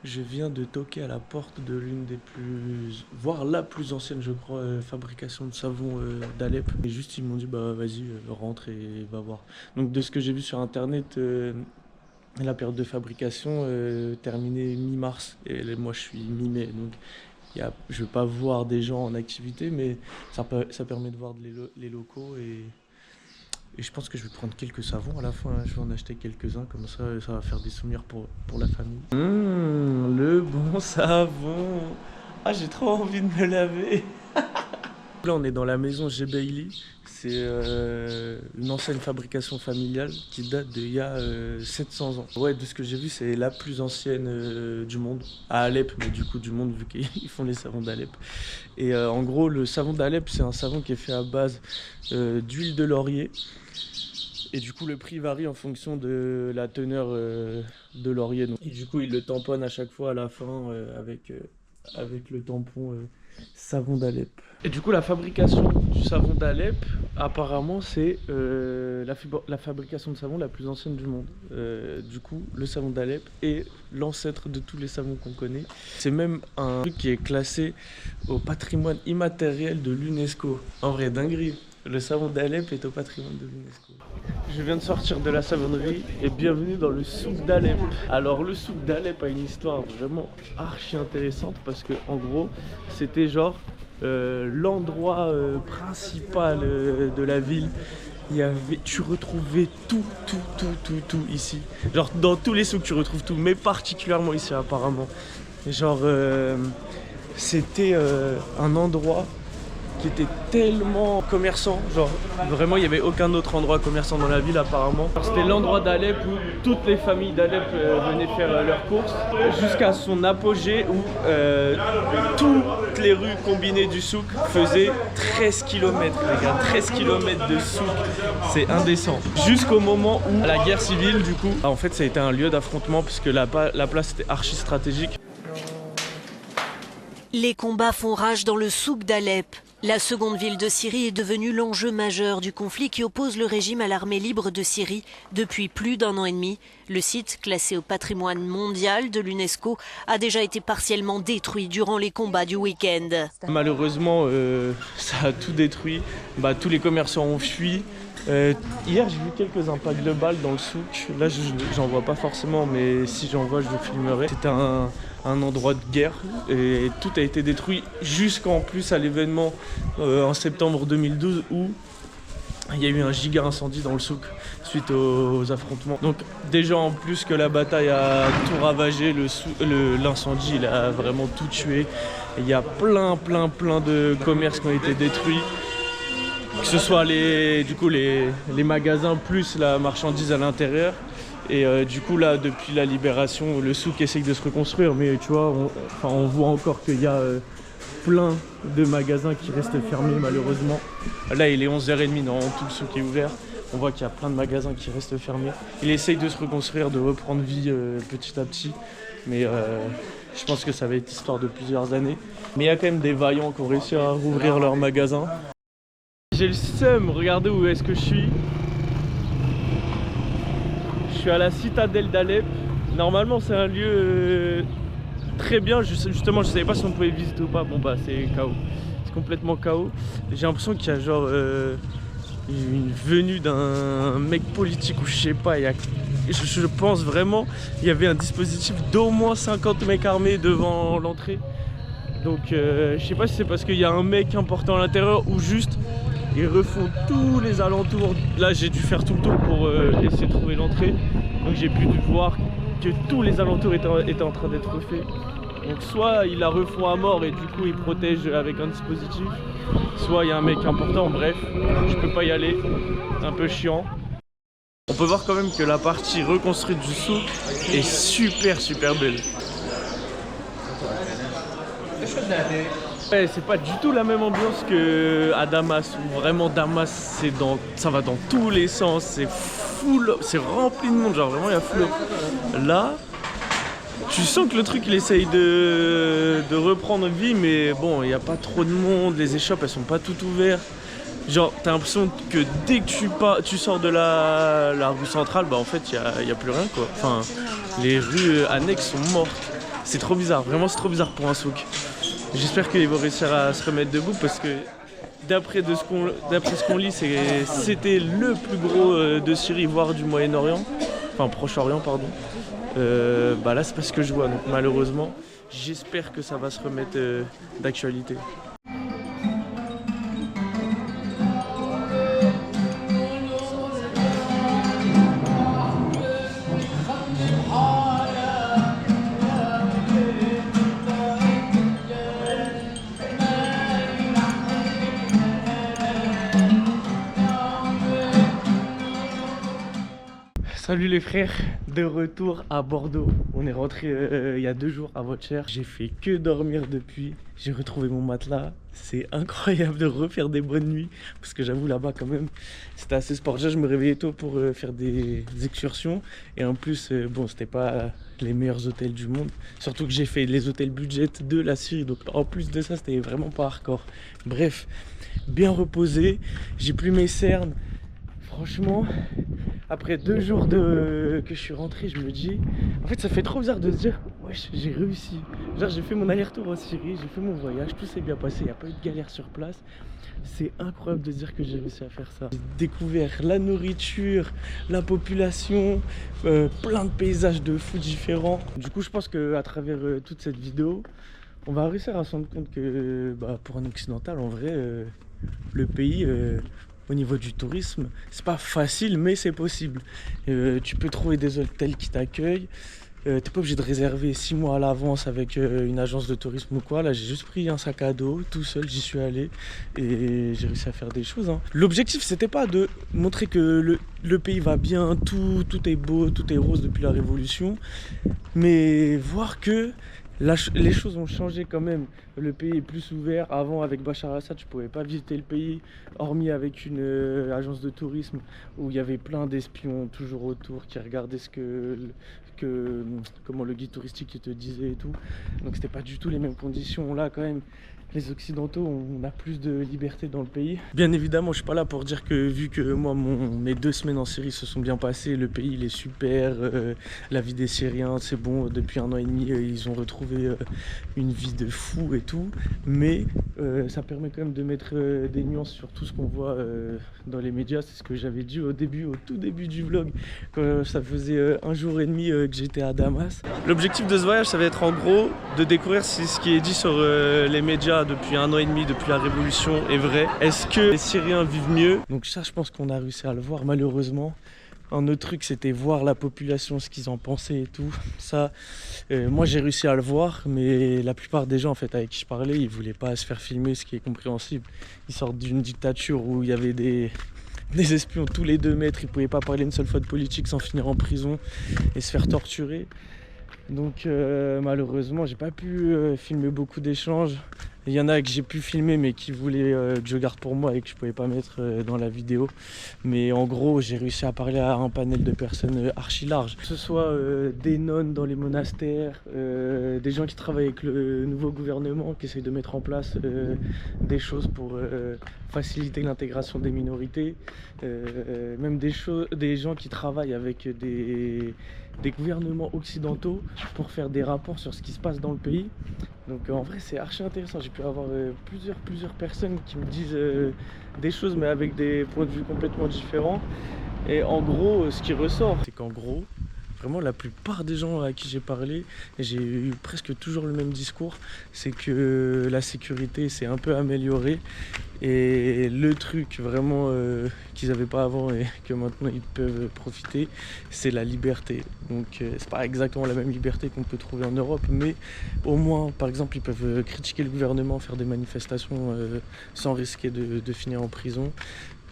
Speaker 4: Je viens de toquer à la porte de l'une des voire la plus ancienne, je crois, fabrication de savon d'Alep. Et juste, ils m'ont dit, bah vas-y, rentre et va voir. Donc de ce que j'ai vu sur internet, la période de fabrication terminée mi-mars. Et moi, je suis mi-mai, donc je ne vais pas voir des gens en activité, mais ça permet de voir les locaux. Et je pense que je vais prendre quelques savons à la fin, je vais en acheter quelques-uns, comme ça va faire des souvenirs pour la famille. Le bon savon. Ah, j'ai trop envie de me laver. Là, on est dans la maison Jebeili. C'est une ancienne fabrication familiale qui date d'il y a 700 ans. Ouais, de ce que j'ai vu, c'est la plus ancienne du monde, à Alep, mais du coup du monde vu qu'ils font les savons d'Alep. Et en gros, le savon d'Alep, c'est un savon qui est fait à base d'huile de laurier. Et du coup, le prix varie en fonction de la teneur de laurier. Et du coup, ils le tamponnent à chaque fois à la fin avec le tampon savon d'Alep. Et du coup, la fabrication du savon d'Alep, apparemment, c'est la fabrication de savon la plus ancienne du monde. Du coup, le savon d'Alep est l'ancêtre de tous les savons qu'on connaît. C'est même un truc qui est classé au patrimoine immatériel de l'UNESCO. En vrai, dinguerie. Le savon d'Alep est au patrimoine de l'UNESCO. Je viens de sortir de la savonnerie et bienvenue dans le souk d'Alep. Alors le souk d'Alep a une histoire vraiment archi intéressante parce que en gros c'était genre l'endroit principal de la ville. Tu retrouvais tout ici. Genre dans tous les souks tu retrouves tout, mais particulièrement ici apparemment. Et genre c'était un endroit qui était tellement commerçant, genre vraiment il n'y avait aucun autre endroit commerçant dans la ville apparemment. C'était l'endroit d'Alep où toutes les familles d'Alep venaient faire leurs courses, jusqu'à son apogée où toutes les rues combinées du souk faisaient 13 km, les gars, 13 km de souk, c'est indécent. Jusqu'au moment où la guerre civile du coup, en fait ça a été un lieu d'affrontement puisque la place était archi stratégique.
Speaker 16: Les combats font rage dans le souk d'Alep. La seconde ville de Syrie est devenue l'enjeu majeur du conflit qui oppose le régime à l'armée libre de Syrie depuis plus d'1 an et demi. Le site, classé au patrimoine mondial de l'UNESCO, a déjà été partiellement détruit durant les combats du week-end.
Speaker 4: Malheureusement, ça a tout détruit. Tous les commerçants ont fui. Hier, j'ai vu quelques impacts de balles dans le souk. Là, j'en vois pas forcément, mais si j'en vois, je vous filmerai. C'était un endroit de guerre et tout a été détruit jusqu'en plus à l'événement en septembre 2012 où il y a eu un giga incendie dans le souk suite aux affrontements. Donc déjà en plus que la bataille a tout ravagé, l'incendie il a vraiment tout tué. Et il y a plein de commerces qui ont été détruits. Que ce soit les magasins plus la marchandise à l'intérieur. Et du coup là, depuis la libération, le souk essaye de se reconstruire, mais tu vois, on voit encore qu'il y a plein de magasins qui restent fermés malheureusement. Là il est 11h30, normalement tout le souk est ouvert. On voit qu'il y a plein de magasins qui restent fermés. Il essaye de se reconstruire, de reprendre vie petit à petit. Mais je pense que ça va être histoire de plusieurs années. Mais il y a quand même des vaillants qui ont réussi à rouvrir leurs magasins. J'ai le seum, regardez où est-ce que je suis. Je suis à la citadelle d'Alep. Normalement c'est un lieu très bien. Justement je savais pas si on pouvait visiter ou pas. Bon bah c'est chaos. C'est complètement chaos. J'ai l'impression qu'il y a genre une venue d'un mec politique ou je sais pas. Je pense vraiment il y avait un dispositif d'au moins 50 mecs armés devant l'entrée. Donc je sais pas si c'est parce qu'il y a un mec important à l'intérieur ou juste ils refont tous les alentours. Là j'ai dû faire tout le tour pour essayer de trouver l'entrée. Donc j'ai pu voir que tous les alentours étaient en train d'être refaits. Donc soit ils la refont à mort et du coup ils protègent avec un dispositif, soit il y a un mec important, bref, je peux pas y aller, c'est un peu chiant. On peut voir quand même que la partie reconstruite du souk est super belle. Ouais, c'est pas du tout la même ambiance qu'à Damas, où vraiment Damas ça va dans tous les sens, c'est full, c'est rempli de monde, genre vraiment il y a full. Là, tu sens que le truc il essaye de reprendre vie, mais bon, il n'y a pas trop de monde, les échoppes elles sont pas toutes ouvertes. Genre t'as l'impression que dès que tu sors de la rue centrale, bah en fait il y a plus rien quoi. Enfin, les rues annexes sont mortes. C'est trop bizarre, vraiment c'est trop bizarre pour un souk. J'espère qu'ils vont réussir à se remettre debout parce que d'après ce qu'on lit, c'était le plus gros de Syrie, voire du Moyen-Orient, enfin Proche-Orient pardon. Bah là c'est pas ce que je vois, donc malheureusement j'espère que ça va se remettre d'actualité. Salut les frères, de retour à Bordeaux. On est rentré il y a 2 jours à Vautchère. J'ai fait que dormir depuis. J'ai retrouvé mon matelas. C'est incroyable de refaire des bonnes nuits. Parce que j'avoue là-bas quand même, c'était assez sport. Déjà je me réveillais tôt pour faire des excursions. Et en plus, bon c'était pas les meilleurs hôtels du monde. Surtout que j'ai fait les hôtels budget de la Syrie. Donc en plus de ça, c'était vraiment pas hardcore. Bref, bien reposé. J'ai plus mes cernes. Franchement, après 2 jours que je suis rentré, je me dis... En fait, ça fait trop bizarre de se dire, wesh, j'ai réussi. Genre, j'ai fait mon aller-retour en Syrie, j'ai fait mon voyage, tout s'est bien passé, il n'y a pas eu de galère sur place. C'est incroyable de se dire que j'ai réussi à faire ça. J'ai découvert la nourriture, la population, plein de paysages de fou différents. Du coup, je pense qu'à travers toute cette vidéo, on va réussir à se rendre compte que pour un occidental, en vrai, le pays... au niveau du tourisme, c'est pas facile, mais c'est possible. Tu peux trouver des hôtels qui t'accueillent. T'es pas obligé de réserver 6 mois à l'avance avec une agence de tourisme ou quoi. Là, j'ai juste pris un sac à dos, tout seul, j'y suis allé et j'ai réussi à faire des choses. L'objectif, c'était pas de montrer que le pays va bien, tout est beau, tout est rose depuis la Révolution, mais voir que les choses ont changé quand même. Le pays est plus ouvert. Avant, avec Bachar al-Assad, je ne pouvais pas visiter le pays, hormis avec une agence de tourisme où il y avait plein d'espions toujours autour qui regardaient comment le guide touristique te disait et tout. Donc c'était pas du tout les mêmes conditions. Là, quand même, les Occidentaux, on a plus de liberté dans le pays. Bien évidemment, je suis pas là pour dire que vu que moi, mes 2 semaines en Syrie se sont bien passées, le pays il est super, la vie des Syriens, c'est bon, depuis 1 an et demi, ils ont retrouvé une vie de fou et tout. Mais ça permet quand même de mettre des nuances sur tout ce qu'on voit dans les médias. C'est ce que j'avais dit au tout début du vlog, quand ça faisait 1 jour et demi que j'étais à Damas. L'objectif de ce voyage, ça va être en gros de découvrir si ce qui est dit sur les médias depuis 1 an et demi, depuis la Révolution, est vrai. Est-ce que les Syriens vivent mieux? Donc ça, je pense qu'on a réussi à le voir malheureusement. Un autre truc, c'était voir la population, ce qu'ils en pensaient et tout. Ça, moi j'ai réussi à le voir, mais la plupart des gens en fait avec qui je parlais, ils voulaient pas se faire filmer, ce qui est compréhensible. Ils sortent d'une dictature où il y avait des espions tous les 2 mètres, ils pouvaient pas parler une seule fois de politique sans finir en prison et se faire torturer. Donc malheureusement, j'ai pas pu filmer beaucoup d'échanges. Il y en a que j'ai pu filmer mais qui voulaient que je garde pour moi et que je pouvais pas mettre dans la vidéo. Mais en gros, j'ai réussi à parler à un panel de personnes archi large. Que ce soit des nonnes dans les monastères, des gens qui travaillent avec le nouveau gouvernement, qui essayent de mettre en place des choses pour faciliter l'intégration des minorités. Même des gens qui travaillent avec des gouvernements occidentaux pour faire des rapports sur ce qui se passe dans le pays. Donc en vrai c'est archi intéressant, j'ai pu avoir plusieurs personnes qui me disent des choses mais avec des points de vue complètement différents. Et en gros ce qui ressort c'est qu'en gros vraiment la plupart des gens à qui j'ai parlé, j'ai eu presque toujours le même discours, c'est que la sécurité s'est un peu améliorée et le truc vraiment qu'ils n'avaient pas avant et que maintenant ils peuvent profiter, c'est la liberté. Donc c'est pas exactement la même liberté qu'on peut trouver en Europe, mais au moins par exemple ils peuvent critiquer le gouvernement, faire des manifestations sans risquer de finir en prison.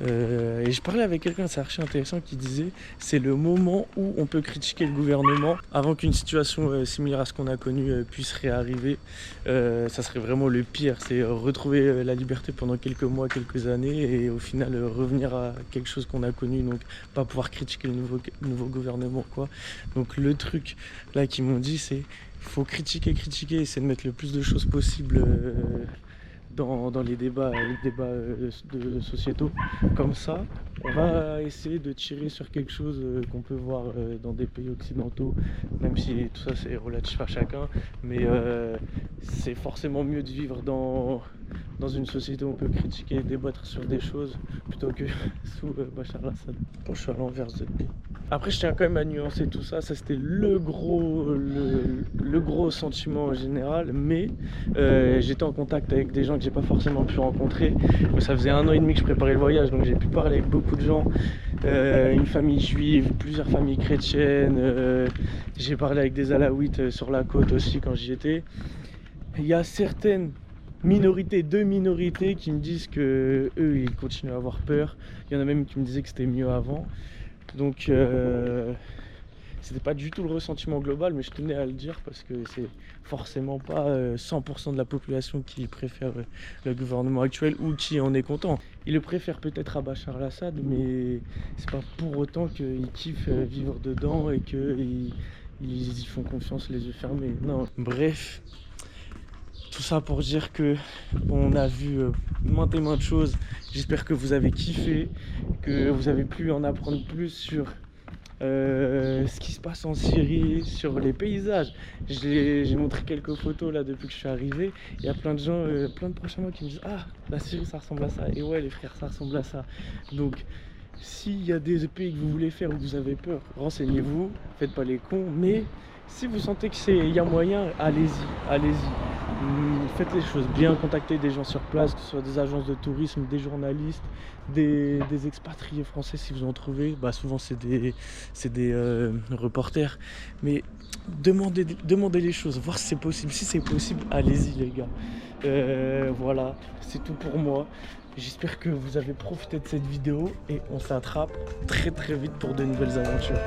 Speaker 4: Et je parlais avec quelqu'un, c'est archi intéressant, qui disait c'est le moment où on peut critiquer le gouvernement avant qu'une situation similaire à ce qu'on a connu puisse réarriver. Ça serait vraiment le pire, c'est retrouver la liberté pendant quelques mois, quelques années et au final revenir à quelque chose qu'on a connu, donc pas pouvoir critiquer le nouveau gouvernement quoi. Donc le truc là qu'ils m'ont dit c'est faut critiquer, essayer de mettre le plus de choses possible dans les débats de sociétaux. Comme ça, on va essayer de tirer sur quelque chose qu'on peut voir dans des pays occidentaux, même si tout ça c'est relatif à chacun, mais c'est forcément mieux de vivre dans une société où on peut critiquer et débattre sur des choses plutôt que sous Bachar al-Assad. Quand je suis à l'envers de lui. Après je tiens quand même à nuancer tout ça, ça c'était le gros sentiment général, mais j'étais en contact avec des gens que j'ai pas forcément pu rencontrer. Ça faisait 1 an et demi que je préparais le voyage, donc j'ai pu parler avec beaucoup de gens, une famille juive, plusieurs familles chrétiennes, j'ai parlé avec des alaouites sur la côte aussi quand j'y étais. Il y a certaines deux minorités qui me disent que eux ils continuent à avoir peur. Il y en a même qui me disaient que c'était mieux avant. Donc c'était pas du tout le ressentiment global, mais je tenais à le dire parce que c'est forcément pas 100% de la population qui préfère le gouvernement actuel ou qui en est content. Ils le préfèrent peut-être à Bachar al-Assad, mais c'est pas pour autant qu'ils kiffent vivre dedans et qu'ils y font confiance les yeux fermés. Non. Bref, tout ça pour dire que on a vu maintes et maintes choses. J'espère que vous avez kiffé, que vous avez pu en apprendre plus sur ce qui se passe en Syrie, sur les paysages. J'ai montré quelques photos là depuis que je suis arrivé. Il y a plein de gens, plein de proches à moi qui me disent ah la Syrie ça ressemble à ça, et ouais les frères ça ressemble à ça. Donc s'il y a des pays que vous voulez faire ou que vous avez peur, renseignez-vous, faites pas les cons, mais si vous sentez qu'il y a moyen, allez-y. Faites les choses bien, contactez des gens sur place, que ce soit des agences de tourisme, des journalistes, des expatriés français si vous en trouvez. Bah, souvent c'est des reporters, mais demandez les choses, voir si c'est possible. Si c'est possible, allez-y les gars. Voilà, c'est tout pour moi. J'espère que vous avez profité de cette vidéo et on s'attrape très vite pour de nouvelles aventures.